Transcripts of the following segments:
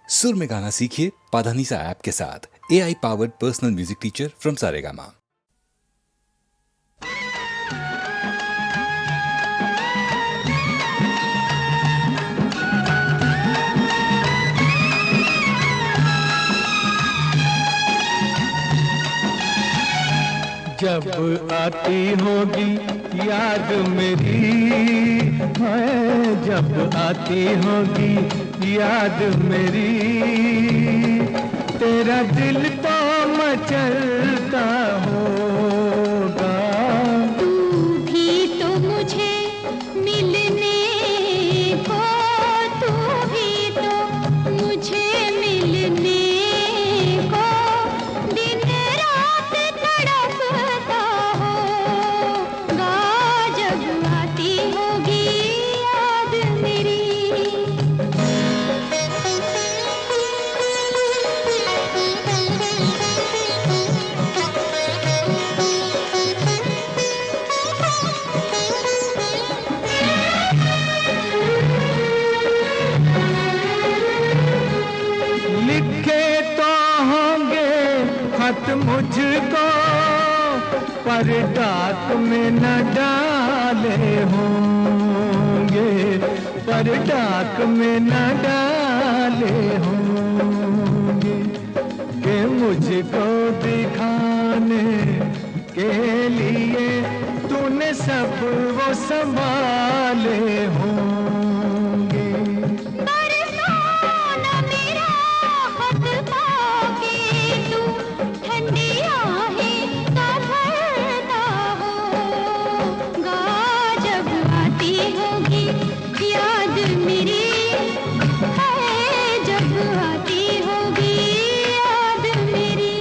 सुर में गाना सीखिए पाधानीसा ऐप के साथ। AI powered personal music teacher from Saregama. जब आती होगी याद मेरी है, जब आती होगी याद मेरी, तेरा दिल तो मचलता होगा। तू भी तो मुझे मिलने को, तू भी तो मुझे मिलने को दिन रात तड़पता होगा। जब आती होगी याद मेरी। लिखे तो होंगे खत मुझको, पर डाक में न डाले होंगे, पर डाक में न डाले होंगे, कि मुझको दिखाने के लिए तूने सब वो संभाले होंगे। बरसाना मेरा खत पाके तू ठंडी आहें का भरता होगा। जब आती होगी याद मेरी है, जब आती होगी याद मेरी।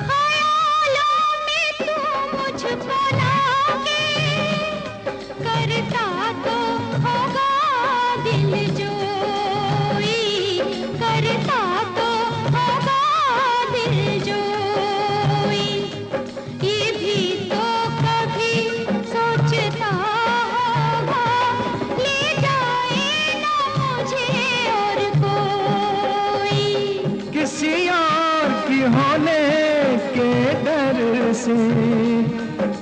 ख्यालों में तू मुझको लाके करता तो होगा दिल जोई, करता तो होगा दिल जोई। ये भी तो कभी सोचता होगा, ले जाए ना मुझे और कोई। किसी और की होने के डर से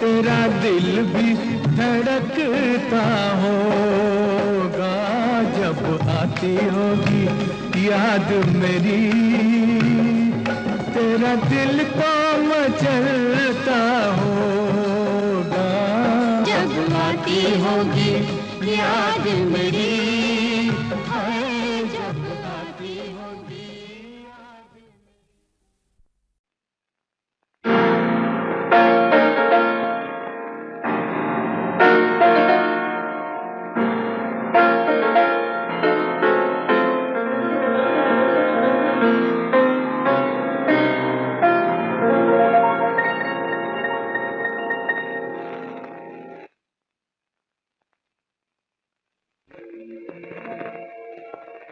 तेरा दिल भी धड़कता होगा। जब आती होगी याद मेरी, तेरा दिल तो मचलता होगा। जब आती होगी याद मेरी है, जब आती होगी याद।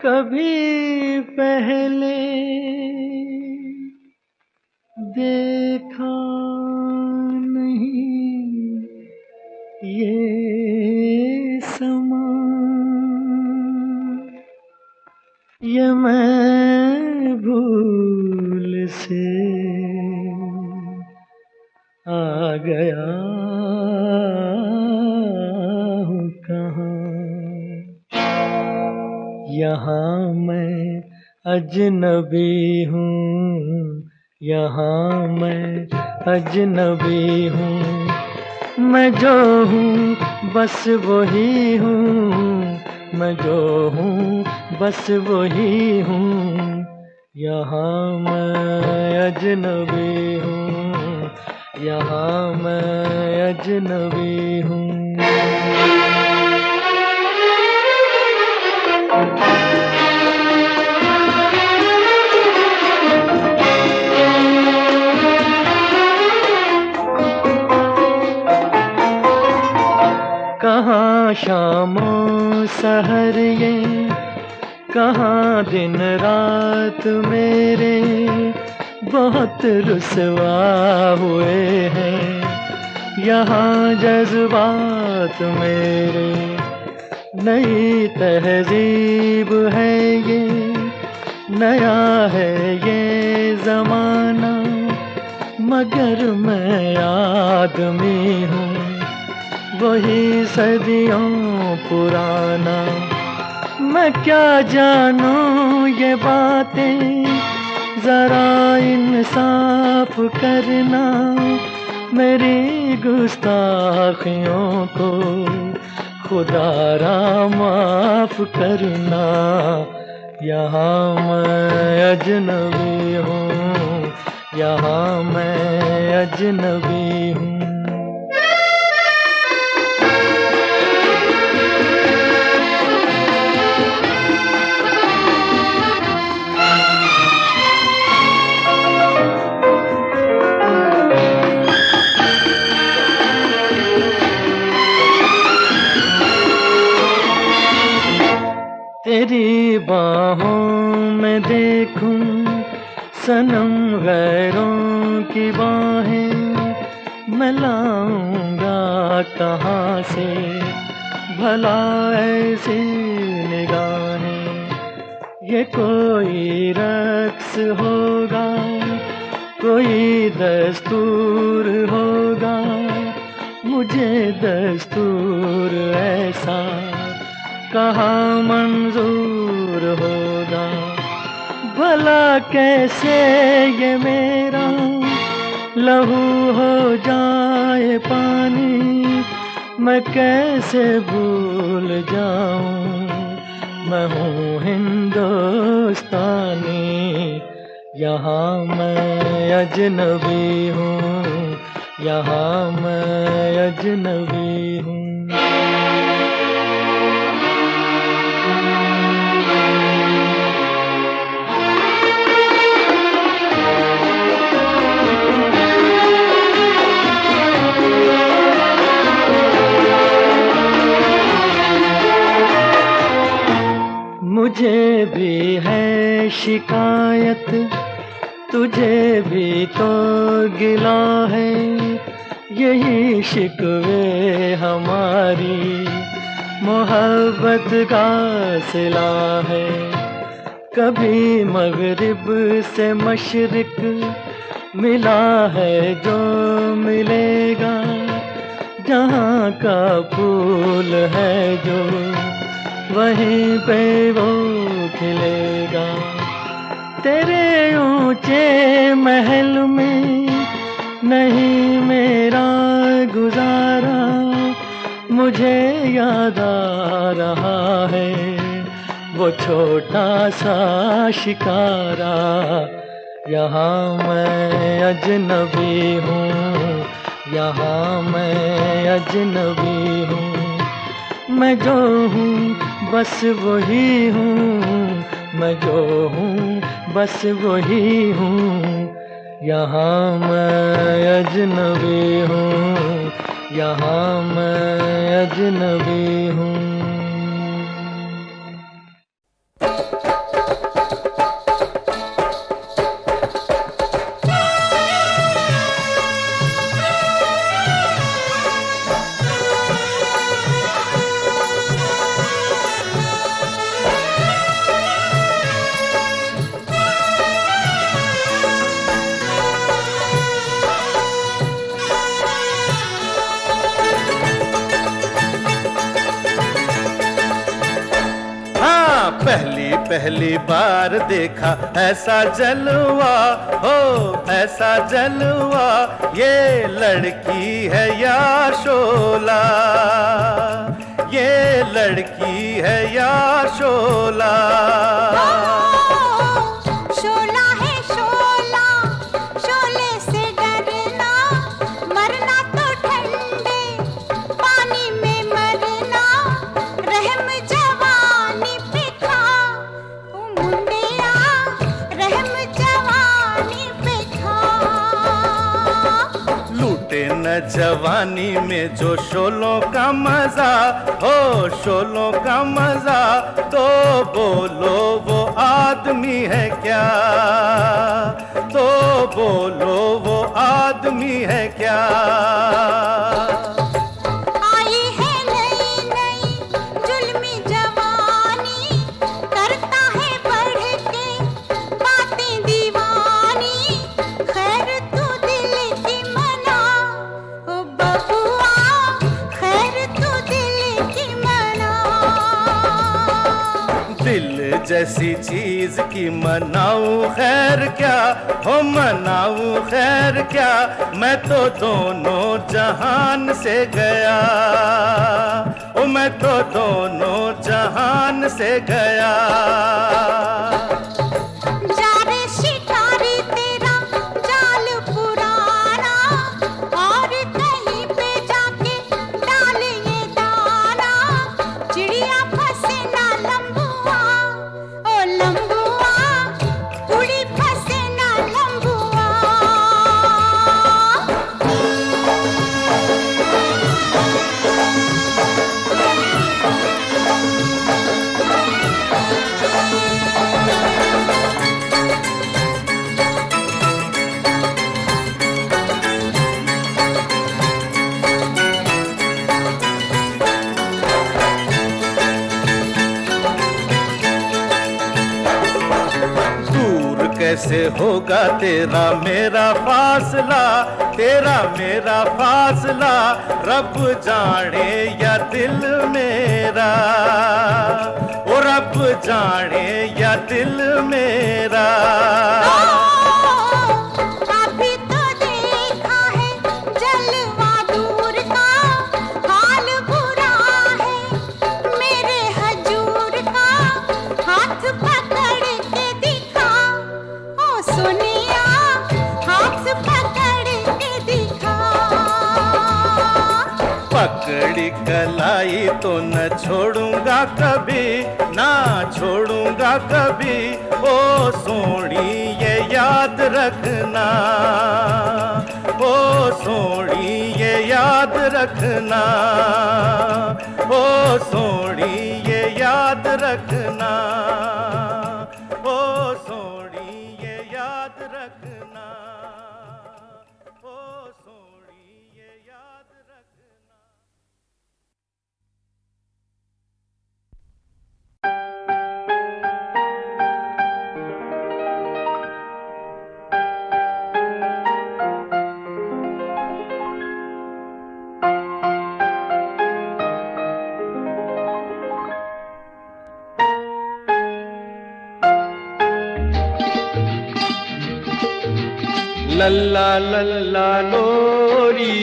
कभी पहले देखा नहीं ये समा, ये मैं भूल से आ गया हूँ कहाँ। यहाँ मैं अजनबी हूँ, यहाँ मैं अजनबी हूँ। मैं जो हूँ बस वही हूँ, मैं जो हूँ बस वही हूँ। यहाँ मैं अजनबी हूँ, यहाँ मैं अजनबी हूँ। कहाँ शामों सहर ये, कहाँ दिन रात मेरे बहुत रुसवा हुए हैं। यहाँ जज्बात मेरे, नई तहजीब है ये, नया है ये ज़माना, मगर मैं आदमी हूँ वही सदियों पुराना। मैं क्या जानूं ये बातें, जरा इंसाफ करना, मेरी गुस्ताखियों को खुदारा माफ करना। यहाँ मैं अजनबी हूँ, यहाँ मैं अजनबी हूँ। तेरी बाहों में देखूं सनम गैरों की बाहें, मैं लाऊंगा कहाँ से भला ऐसी निगाहें। ये कोई रक्स होगा, कोई दस्तूर होगा, मुझे दस्तूर ऐसा कहाँ मंजूर होगा। भला कैसे ये मेरा लहू हो जाए पानी, मैं कैसे भूल जाऊं मैं हूँ हिंदुस्तानी। यहाँ मैं अजनबी हूँ, यहाँ मैं अजनबी हूँ। मुझे भी है शिकायत, तुझे भी तो गिला है, यही शिकवे हमारी मोहब्बत का सिला है। कभी मगरिब से मशरिक मिला है जो मिलेगा, जहाँ का फूल है जो वहीं पे वो खिलेगा। तेरे ऊंचे महल में नहीं मेरा गुजारा, मुझे याद आ रहा है वो छोटा सा शिकारा। यहाँ मैं अजनबी हूँ, यहाँ मैं अजनबी हूँ। मैं जो हूँ बस वही हूँ, मैं जो हूँ बस वही हूँ। यहाँ मैं अजनबी हूँ, यहाँ मैं अजनबी हूँ। पहली बार देखा ऐसा जलवा, हो ऐसा जलवा, ये लड़की है या शोला, ये लड़की है या शोला। शोला है शोला, शोले से डरना, मरना तो ठंडे पानी में मरना, रहम जवानी पे खा मुंडिया, रहम जवानी पे खा। लूटे न जवानी में जो शोलों का मजा हो, शोलों का मजा, तो बोलो वो आदमी है क्या, तो बोलो वो आदमी है क्या। आई है नई नई जुल्मी जवानी, करता है बढ़ के बातें दीवानी, खैर तू दिल की मना, ओ बबुआ खैर तू दिल की मना। दिल जैसी चीज की मनाऊं खैर क्या, हो मनाऊं खैर क्या, मैं तो दोनों जहान से गया, ओ मैं तो दोनों जहान से गया। जा रे शिकारी तेरा जाल पुराना, और कहीं पे जाके डाल ये दाना, चिड़िया फंसे ना लंबुआ, ओ लंबुआ उड़ी फंसे ना लंबुआ। दूर कैसे होगा तेरा मेरा फासला, तेरा मेरा फासला, रब जाने या दिल मेरा, ओ रब जाने या दिल मेरा। अभी तो देखा है जलवा दूर का, हाल बुरा है मेरे हजूर का, हाथ पकड़ के दिखा, ओ सुनिया हाथ पकड़ के दिखा। पकड़ी कलाई तो न छोड़ूंगा कभी, ना छोड़ूंगा कभी, ओ सोनी ये याद रखना, ओ सोनी ये याद रखना, ओ सोनी ये याद रखना, ओ सोनी ये याद रखना, ओ सोनी ये याद रखना। लल्ला लल्ला लोरी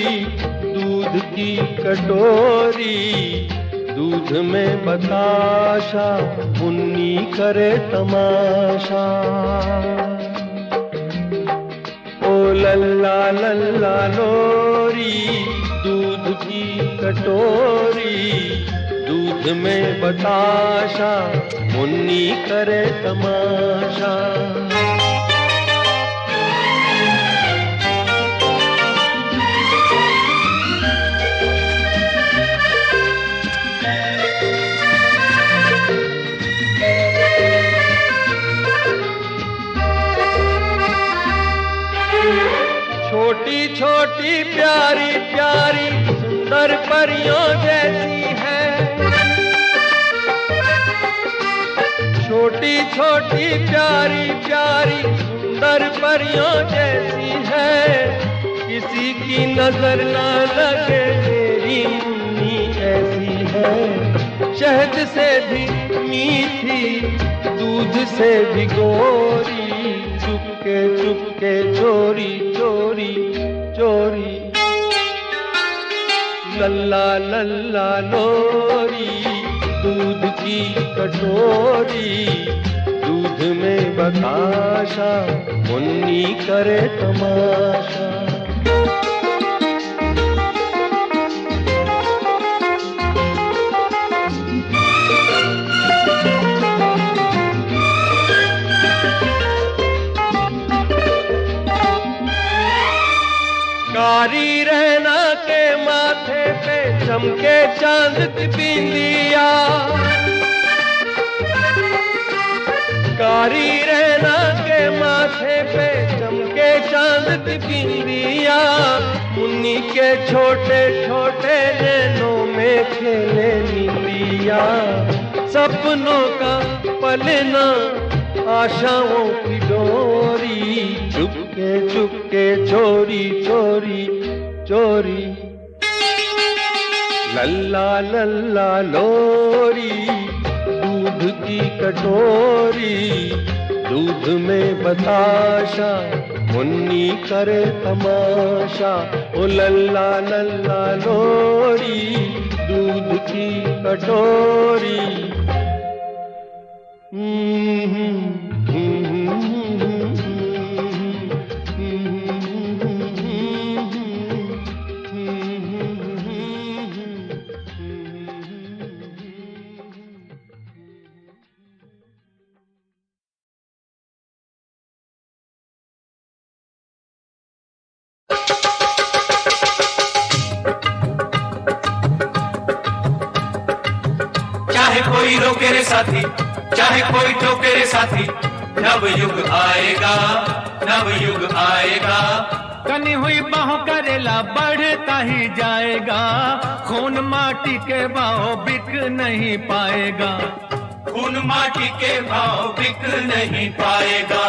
दूध की कटोरी, दूध में बताशा मुन्नी करे तमाशा। ओ लल्ला लल्ला लोरी दूध की कटोरी, दूध में बताशा मुन्नी करे तमाशा। छोटी छोटी प्यारी प्यारी सुंदर परियों जैसी है, छोटी छोटी प्यारी प्यारी सुंदर परियों जैसी है, किसी की नजर न लगे मेरी मुन्नी ऐसी है। शहद से भी मीठी दूध से भी गोरी, चुपके चोरी चोरी चोरी। लल्ला लल्ला लोरी दूध की कटोरी, दूध में बताशा मुन्नी करे तमाशा। कारी रहना चमके चांद की बिंदिया, कारी रहना के माथे पे चमके चांद की बिंदिया, मुन्नी के छोटे छोटे नैनों में खेले निंदिया, सपनों का पलना आशाओं की डोरी, चुपके चुपके चोरी चोरी चोरी, लल्ला लल्ला लोरी, दूध की कटोरी, दूध में बताशा, मुन्नी करे तमाशा, ओ लल्ला लल्ला लोरी, दूध की कटोरी। चाहे कोई रोके रे साथी, चाहे कोई टोके रे साथी, नव युग आएगा, नव युग आएगा। कनी हुई बाहों करेला बढ़ता ही जाएगा, खून माटी के भाव बिक नहीं पाएगा, खून माटी के भाव बिक नहीं पाएगा।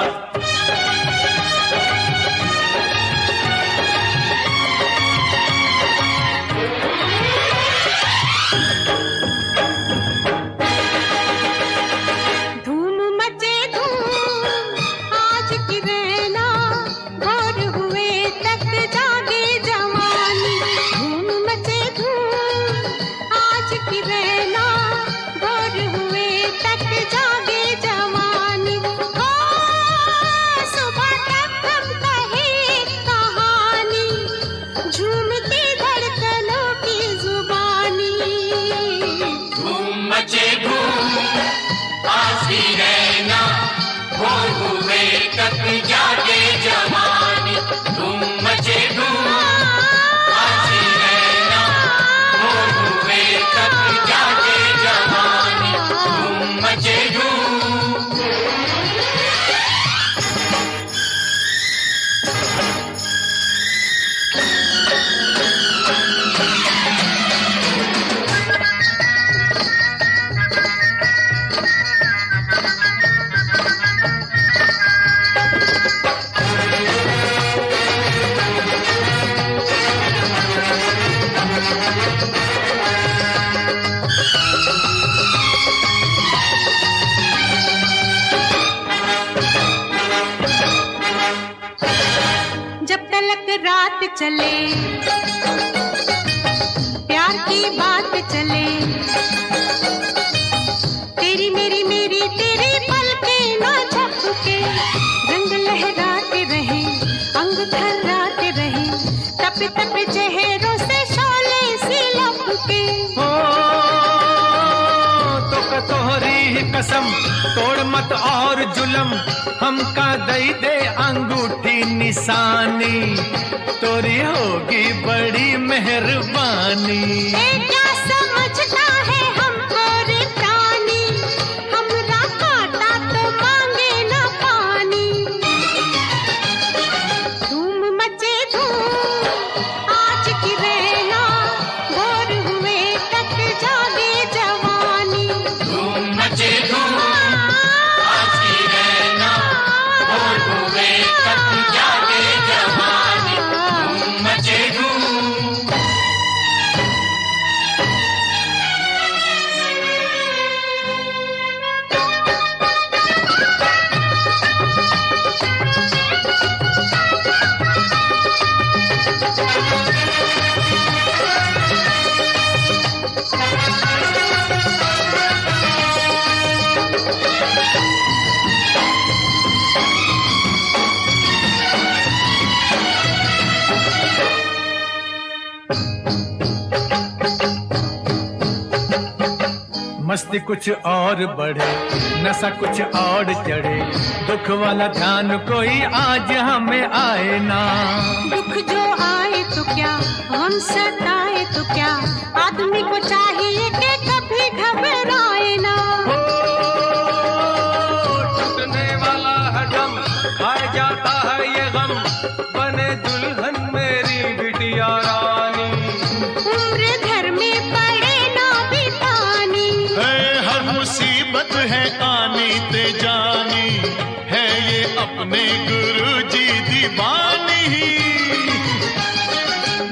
रात चले प्यार की बात चले, तेरी मेरी मेरी तेरी पलके ना झपके, रंग लहराते रहे अंग थर्राते रहे, तप तप चेहरों से शोले सी लपके। हो तो कतोहरी ही कसम तोड़ मत और जुलम, हमका दई दे अंगूठी निशानी, तोरी होगी बड़ी मेहरबानी। क्या समझता है हमको रे प्राणी, हमरा काटा तो मांगे ना पानी। धूम मचे धूम आज की रहना, भोर हुए तक जागे जवानी। धूम मचे धूम आज की रहना, भोर हुए तक जागे जवानी। धूम मचे धूम। मस्ती कुछ और बढ़े, नशा कुछ और चढ़े, दुख वाला ध्यान कोई आज हमें आए ना। दुख जो आए तो क्या, हम सताए तो क्या, आदमी को चाहिए कि कभी घबराए ना। टूटने वाला है दम, खाए जाता है ये गम, बने दुल्हन मेरी बिटिया रानी। उम्र घर में पड़े ना बितानी, है हर मुसीबत है आनी ते जानी, है ये अपने गुरुजी दीवानी।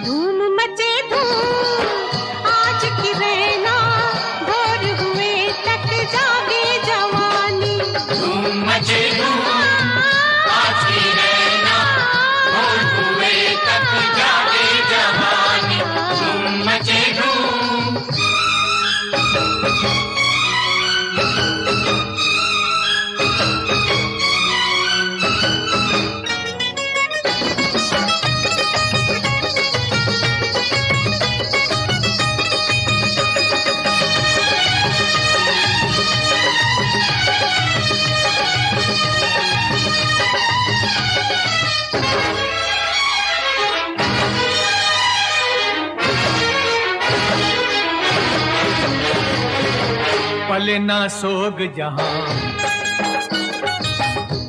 धूम मचे धूम आज की रहना, भोर हुए तक जागे जवानी। धूम मचे धूम आज की रहना, भोर हुए तक जागे जवानी। धूम मचे धूम। पले ना सोग जहां,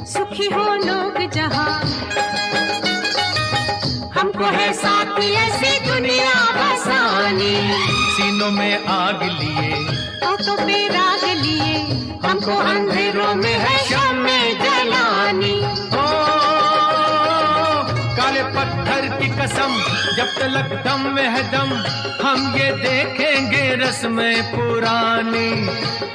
सुखी हो लोग जहां, हमको है साथी ऐसी दुनिया बसानी। सीनों में आग लिए, होठों पे राग लिए, हमको अंधेरों में है शामें जलानी। ओ काले पत्थर की कसम, जब तलक दम में है दम, हम ये देखेंगे रस्में पुरानी,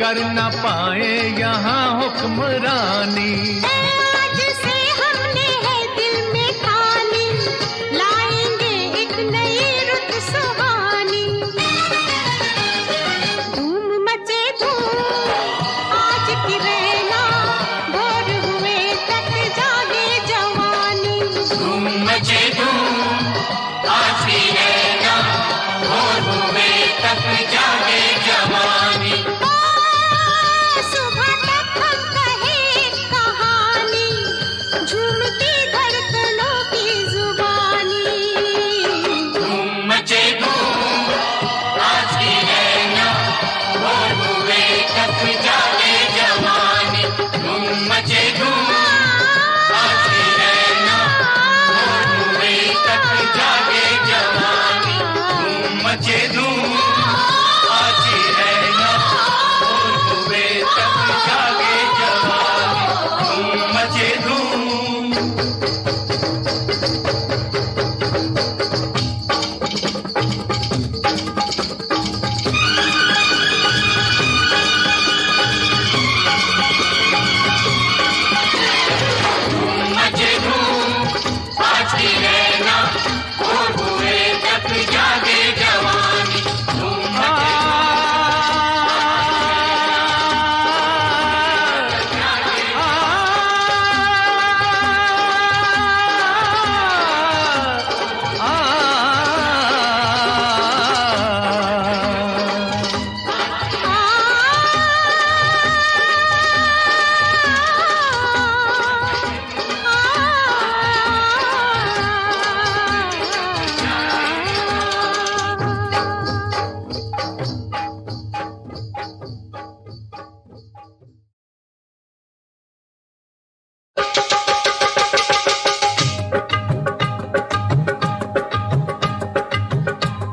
कर ना पाए यहाँ हुक्मरानी। आज से हमने है दिल में ठानी, लाएंगे एक नई रुत सुहानी। धूम मचे धूम आज की रहना, भोर हुए तक जागे जवानी। धूम मचे धूम आज की रहना, भोर हुए तक जागे जवानी। सुबह तक हम कहे कहानी, झूमती धड़कनों की जुबानी। धूम मचे धूम आज की रहना, भोर हुए तक जागे जवानी। धूम मचे धूम आज की रहना, भोर हुए तक जागे जवानी। धूम मचे धूम आज की रहना, भोर हुए तक जागे जवानी। धूम मचे धूम। मचे धूम आज की रहना, भोर हुए तक जागे जवानी। धूम मचे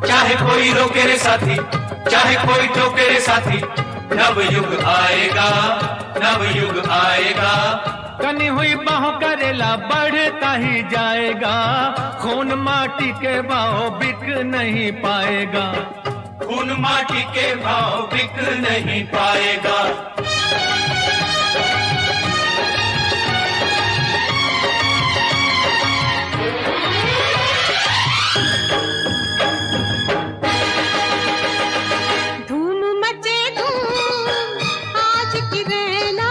चाहे कोई रोके रे साथी, चाहे कोई टोके रे साथी, नव युग आएगा, नव युग आएगा। कनी हुई बाहों करेला बढ़ता ही जाएगा, खून माटी के भाव बिक नहीं पाएगा। खून माटी के भाव बिक नहीं पाएगा। धूम मचे धूम आज की रहना,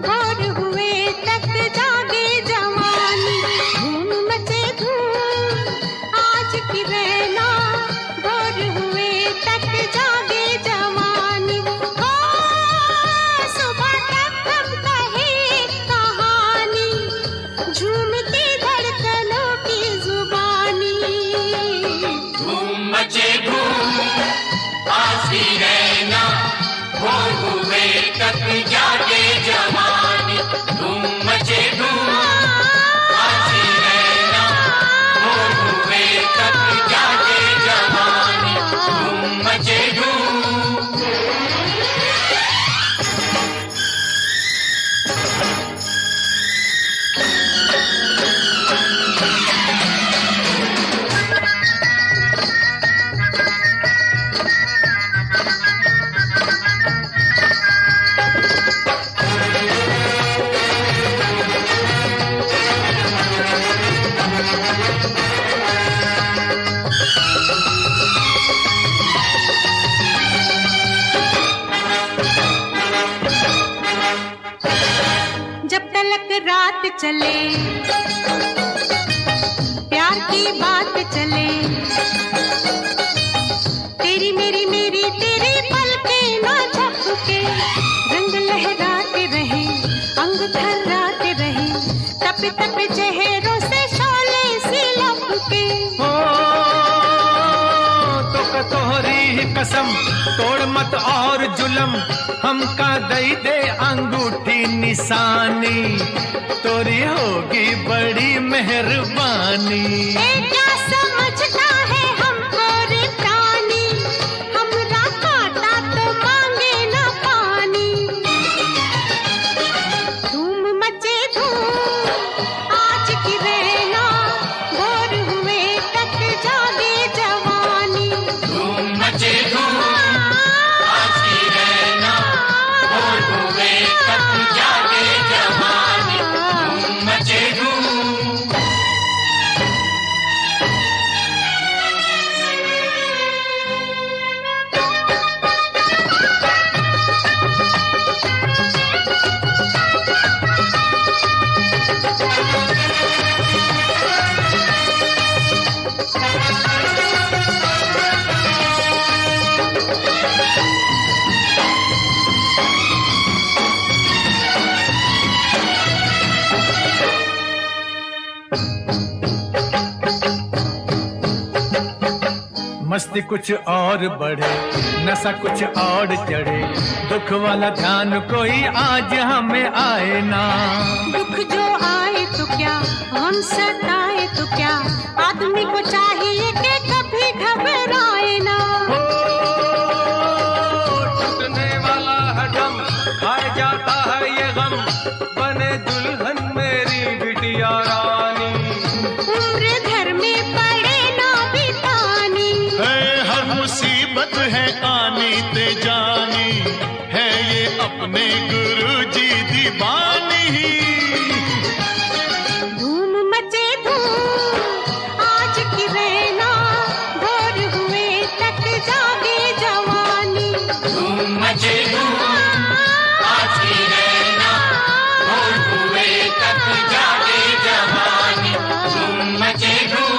भोर हुए तक जागे जवानी। धूम मचे धूम आज की रहना, भोर हुए तक जागे जवानी। ओ सुबह तक रात चले, प्यार की बात चले, तेरी मेरी मेरी तेरी पलकें ना झपके, रंग लहराते रहे, अंग थर्राते रहे, तप तप चेहरों से शोले सी लपके। हो तो तोहरी ही कसम, तोड़ मत और जुलम, हमका दई दे अंगूठी निशानी, तोरी होगी बड़ी मेहरबानी। क्या समझता है हमको रे प्राणी, हमरा काटा तो मांगे ना पानी। धूम मचे धूम आज की रहना, भोर हुए तक जागे जवानी। धूम मचे धूम आज की रहना, भोर हुए तक जागे जवानी। धूम मचे धूम। मस्ती कुछ और बढ़े, नशा कुछ और चढ़े, दुख वाला ध्यान कोई आज हमें आए ना। दुख जो आए तो क्या, हम सताए तो क्या, आदमी को चाहिए कि कभी घबराए ना। हो टूटने वाला है गम, खाए जाता है ये गम, बने दुल्हन मेरी बिटिया रानी। उम्र घर में पड़े ना बितानी, हर मुसीबत है आनी ते जानी, है ये अपने गुरु जी दीवानी। धूम मचे धूम आज की रहना, भोर हुए तक जागे जवानी। धूम मचे धूम आज की रहना, भोर हुए तक जागे जवानी। धूम मचे धूम।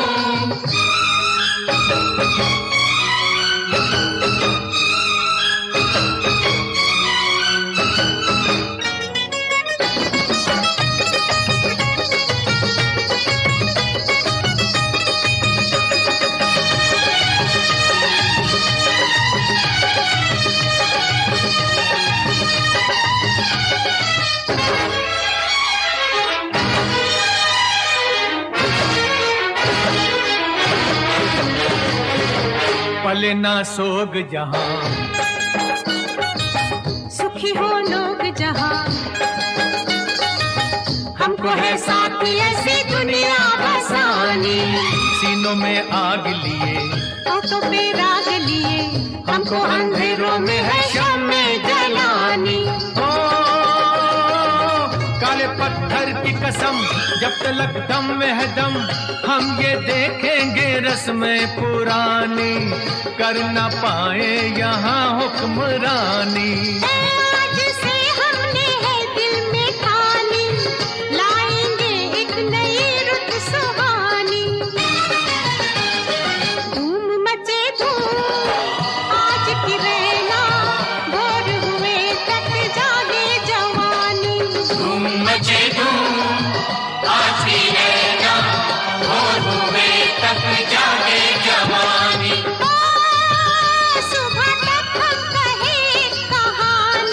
पले ना सोग जहां, सुखी हो लोग जहां, हमको है साथी ऐसी दुनिया बसानी। सीनों में आग लिए, होठों पे राग लिए, हमको अंधेरों में है शम्मे जलानी। हो काले पत्थर की कसम, जब तलक दम में है दम, हम ये देखेंगे रस्में पुरानी, कर ना पाए यहाँ हुक्मरानी। आज से हमने है दिल में ठानी, लाएंगे एक नई रुत सुहानी। धूम मचे धूम आज की रहना, भोर हुए तक जागे जवानी। धूम मचे धूम आज की रहना, भोर हुए तक जागे जवानी। सुबह तक हम कहे कहानी,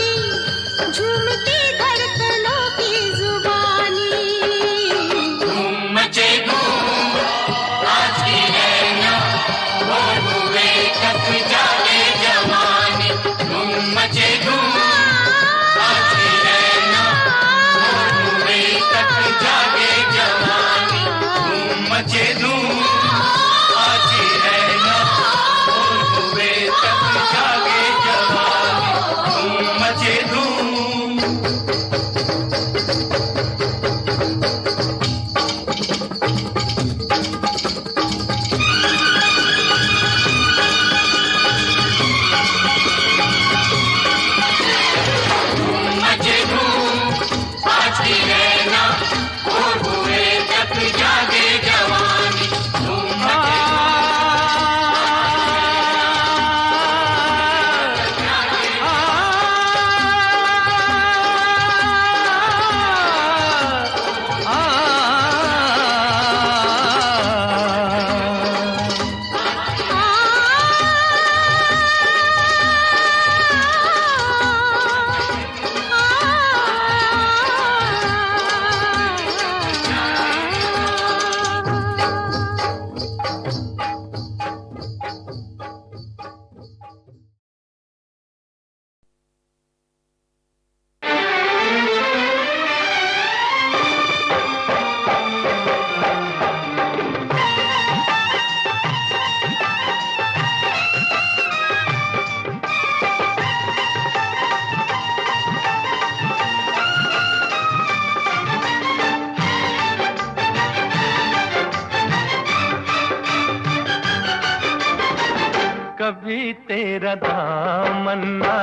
तेरा दामन्ना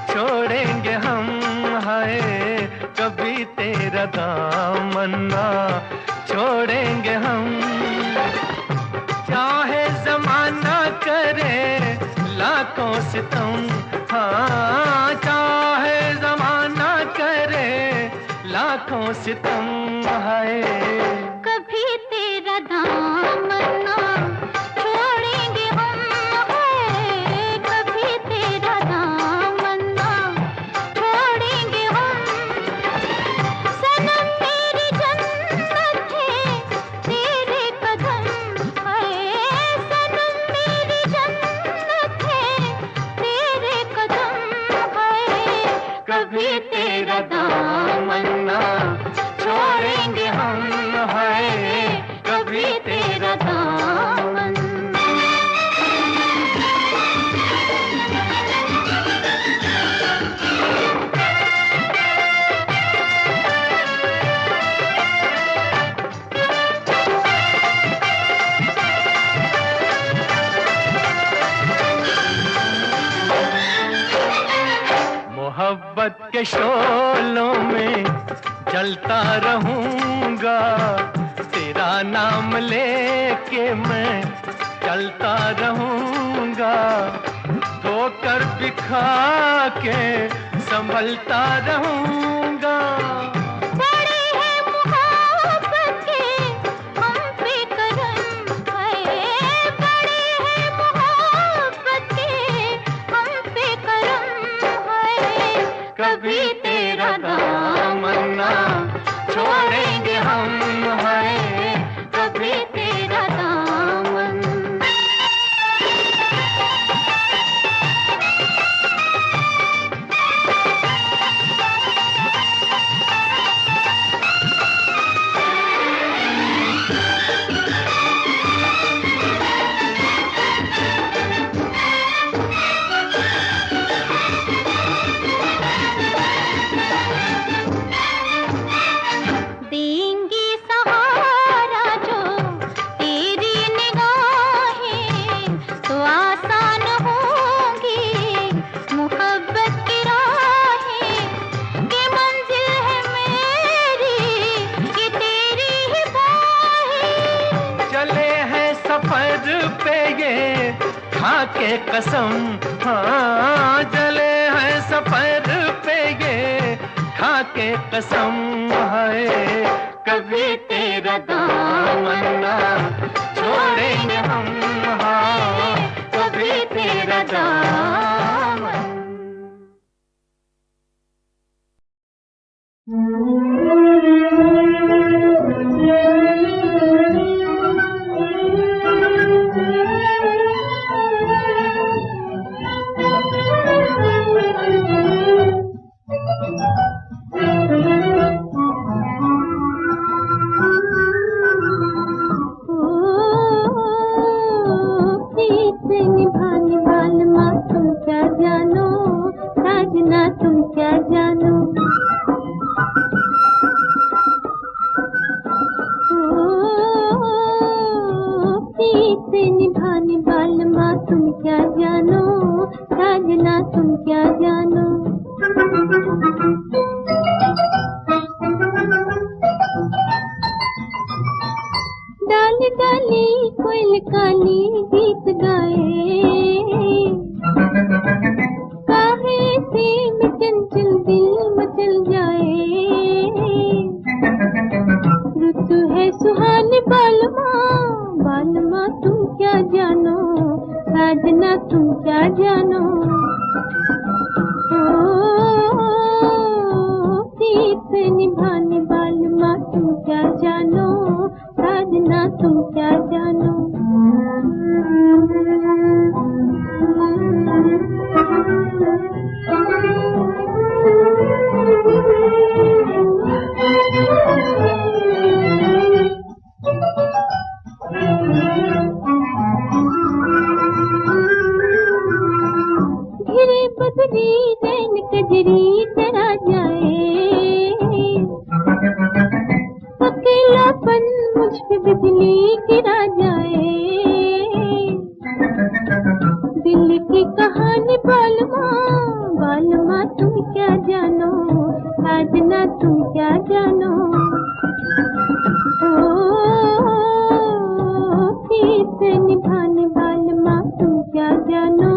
छोड़ेंगे हम, हाय कभी तेरा दामन्ना छोड़ेंगे हम। चाहे जमाना करे लाखों सितम, हाँ चाहे जमाना करे लाखों सितम, हाय कभी तेरा दामन्ना छोड़ेंगे हम, हाय कभी तेरा दामन्ना छोड़ेंगे हम। सनम मेरी जन्नत है तेरे कदम, हाय सनम मेरी जन्नत है तेरे कदम, हाय कभी तेरा दामन्ना छोड़ेंगे हम, हाय कभी तेरा दामन्ना। मोहब्बत के शोलों में जलता रहूंगा, तेरा नाम लेके मैं चलता रहूंगा। धोकर बिखा के संभलता रहूंगा। बड़े हैं मोहब्बत के हम पे करम, हाय बड़े हैं मोहब्बत के हम पे करम, हाय कभी तेरा दामन्ना छोड़ेंगे हम, हाय कभी तेरा दामन। देंगी सहारा जो तेरी निगाहें, तो आसान होंगी मोहब्बत की राहें। कि मंजिल है मेरी ये तेरी ही बाहें। चले हैं सफर पे ये खा के कसम, हाँ चले हैं सफर पे ये खा के कसम, हाय कभी तेरा दामन्ना छोड़ेंगे हम, हाँ कभी तेरा दामन। प्रीत से निभाने वाले माँ तुम क्या जानो, साजना तुम क्या जानो। प्रीत से निभाने वाले माँ तुम क्या जानो, साजना तुम क्या जानो। डाली डाली कोयल काली गीत गाए, काहे से में चंचल दिल मचल जाए। ऋतु है सुहानी बालमा, बालमा तुम क्या जानो, साजना तुम क्या जानो। प्रीत से निभाने बालमा तुम क्या जानो, साजना तुम क्या जानो। घिरे बदरी रैन कजरी डरा जाए, अकेलापन मुझ पे बिजली गिरा जाए। दिल की बालमा तुम क्या जानो, साजना तुम क्या जानो। ओ प्रीत निभाने बालमा तुम क्या जानो,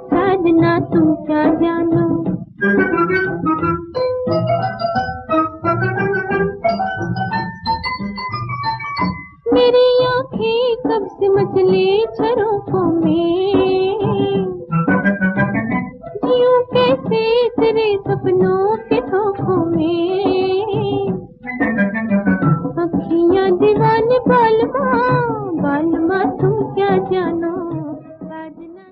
साजना तुम क्या जानो। मेरी आँखें कब से मचले झरोखों में, जीऊं कैसे तेरे सपनों के धोखों में। अखियाँ दीवाने बालमा, बालमा तुम क्या जानो, साजना।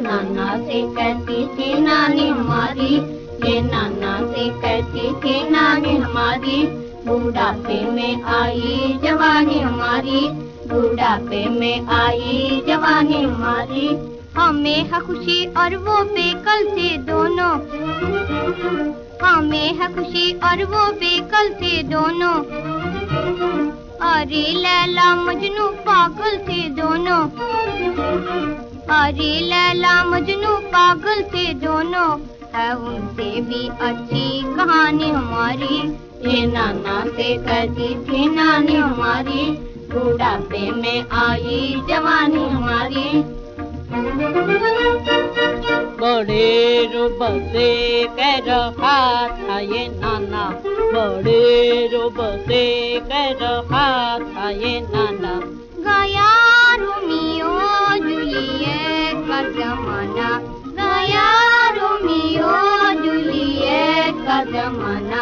नाना से कहती थी नानी हमारी, ये नाना से कहती थी नानी हमारी। बुढ़ापे में आई जवानी हमारी, बुढ़ापे में आई जवानी हमारी। हमें है खुशी और वो बेकल थे दोनों, हमें है खुशी और वो बेकल थे दोनों। अरे लैला मजनू पागल थे दोनों, अरे लैला मजनू पागल थे दोनों। है उनसे भी अच्छी कहानी हमारी, ये नाना से कहती थी नानी हमारी। बुढ़ापे में आई जवानी हमारी। बड़े रूप से कह रहा था ये नाना, बड़े रूप से कह रहा था ये नाना। गया रोमियो जूलियट का जमाना, गया रोमियो जूलियट का जमाना।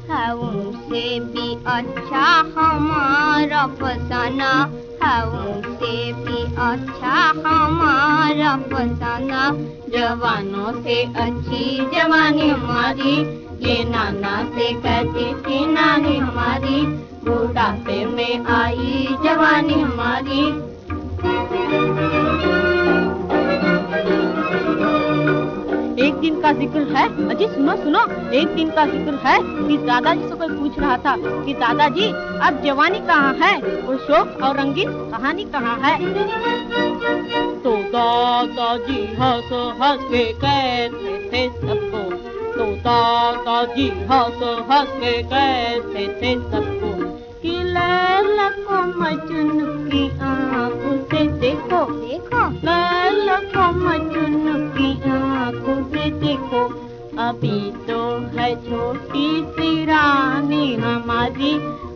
है उनसे भी अच्छा हमारा फसाना, है उनसे भी अच्छा हमारा फसाना। जवानों से अच्छी जवानी हमारी, ये नाना से कहती थी नानी हमारी। बुढ़ापे में आई जवानी हमारी। एक दिन का जिक्र है, अजी सुनो सुनो, एक दिन का जिक्र है कि दादाजी से कोई पूछ रहा था कि दादाजी अब जवानी कहाँ है, वो शौक और रंगीन कहानी कहाँ है। तो दादाजी हंस हंस के कहते थे सबको, तो दादाजी हंस हंस के कहते थे सबको कि लैला को मजनू की आँखों से देखो, देखो लैला को मजनू की आँखों से देखो। अभी तो है छोटी सी रानी हमारी,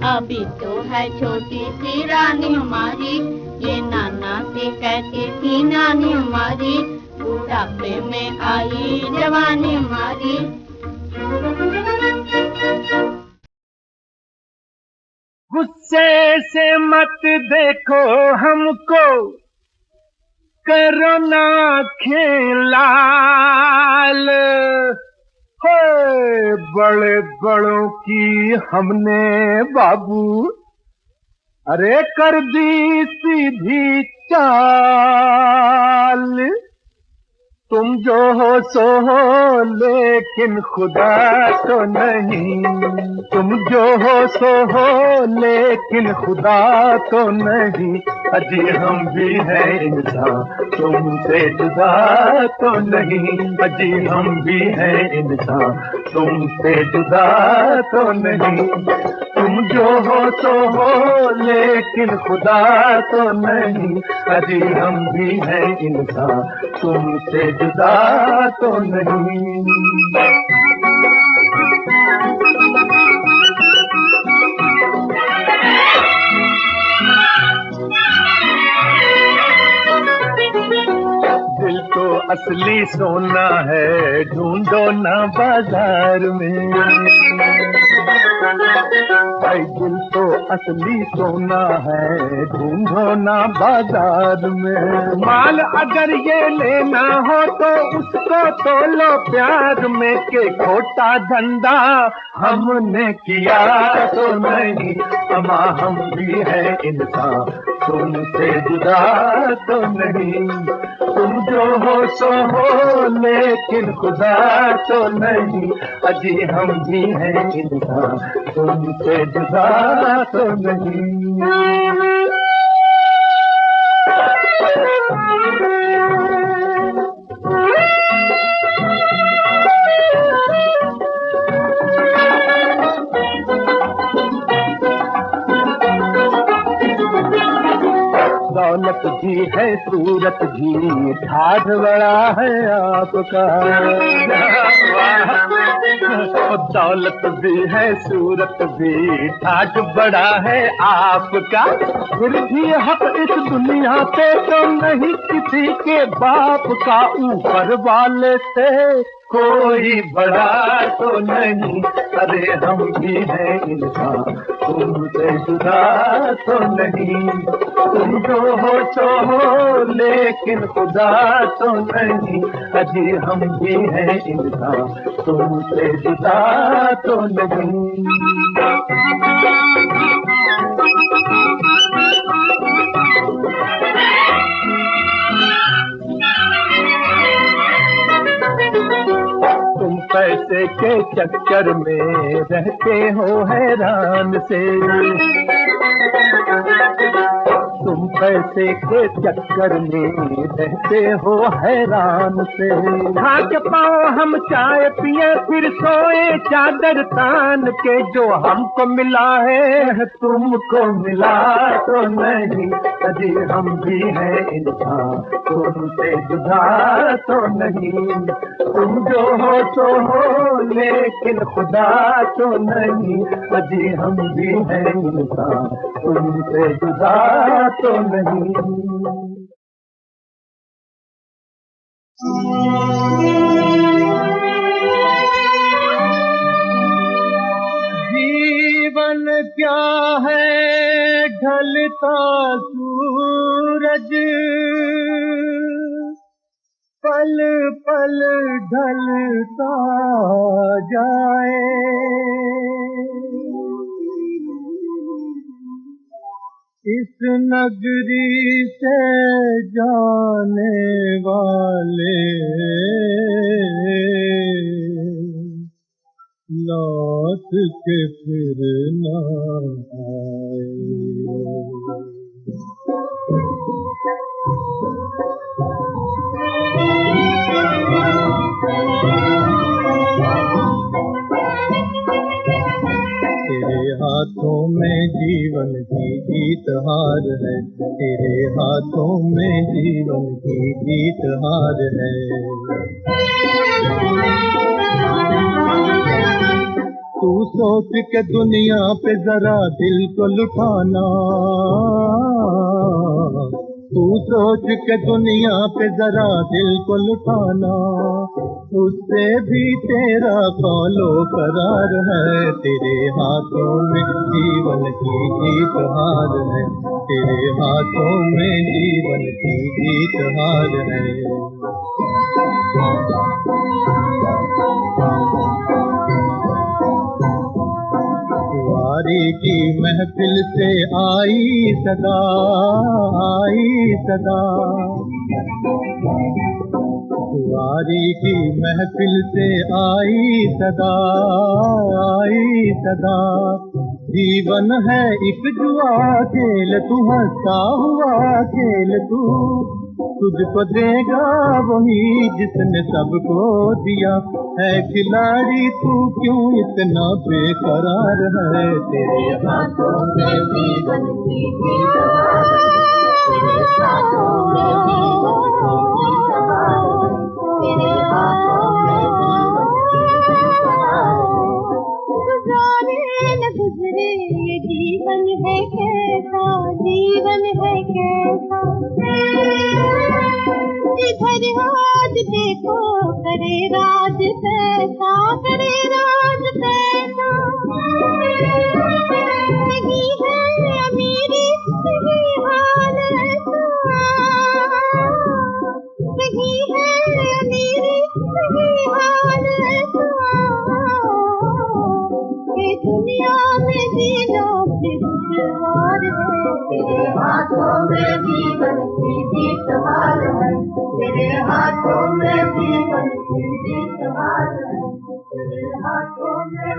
अभी तो है छोटी सी रानी हमारी। ये नाना से कहती थी नानी हमारी। बुढ़ापे में आई जवानी हमारी। गुस्से से मत देखो हमको, करो ना खेलाल। बड़े बड़ों की हमने बाबू अरे कर दी सीधी चाल। तुम जो हो सो हो लेकिन खुदा तो नहीं, तुम जो हो सो हो लेकिन खुदा तो नहीं। अजी हम भी हैं इंसान, तुमसे जुदा तो नहीं। अजी हम भी हैं इंसान, तुमसे जुदा तो नहीं। तुम जो हो सो हो लेकिन खुदा तो नहीं। अजी हम भी हैं इंसान, तुमसे जुदा तो नहीं। दिल तो असली सोना है, ढूंढो ना बाजार में। भाई दिल तो असली सोना है, ढूंढो ना बाजार में। माल अगर ये लेना हो तो उसको तोलो प्यार में, के खोटा धंधा हमने किया तो नहीं, अमा हम भी है इंसान, तुमसे जुदा तो नहीं। तुम जो हो सो हो लेकिन खुदा तो नहीं, अजी हम भी हैं इंसान, तुमसे जुदा तो नहीं। दौलत भी है सूरत भी, ठाठ बड़ा है आपका। दौलत भी है सूरत भी, ठाठ बड़ा है आपका। फिर भी हक इस दुनिया पे तो नहीं किसी के बाप का, ऊपर वाले से कोई बड़ा तो नहीं, अरे हम भी हैं इंसान, तुमसे जुदा तो नहीं। तुम जो हो सो हो लेकिन खुदा तो नहीं, अजी हम भी हैं इंसान, तुमसे जुदा तो नहीं। तुम पैसे के चक्कर में रहते हो हैरान से, तुम पैसे के चक्कर में रहते हो हैरान से। खा के पाओ हम चाय पिए फिर सोए चादर तान के, जो हमको मिला है तुमको मिला तो नहीं, अजी हम भी हैं इंसान, तुमसे जुदा तो नहीं। तुम जो हो सो हो लेकिन खुदा तो नहीं, अजी हम भी हैं इंसान, तुमसे जुदा तो नहीं। जीवन क्या है ढलता सूरज, पल पल ढलता जाए। इस नगरी से जाने वाले लौट के फिर न आए। तेरे हाथों में जीवन की जीत हार है, तेरे हाथों में जीवन की जीत हार है। तू सोच के दुनिया पे जरा दिल को लुटाना, तू सोच के दुनिया पे जरा दिल को लुटाना, उससे भी तेरा कौलो करार है। तेरे हाथों में जीवन की जीत हार है, तेरे हाथों में जीवन की जीत हार है। वारी की महफिल से आई सदा, आई सदा, वारी की महफिल से आई सदा, आई सदा। जीवन है एक जुआ खेल, तू हंसता हुआ खेल, तू तुझको देगा वही जिसने सबको दिया है। खिलाड़ी तू क्यों इतना बेकरार है, तेरे हाथों में जीवन की जीत हार, तेरे हाथों में जीवन की जीत हार, तेरे हाथों में जीवन की जीत हार। गुजारे न गुजरे ये जीवन है कैसा, जीवन है कैसा, इधर आज देखो करे राज कैसा, करे राज कैसा। नहीं है अमीरी नहीं हाल ऐसा, नहीं है अमीरी नहीं हाल ऐसा। ये दुनिया में जीना फिर दुश्वार है, तेरे हाथों में जीवन की जीत हार है, तेरे हाथों में जीवन की जीत हार है, तेरे हाथों में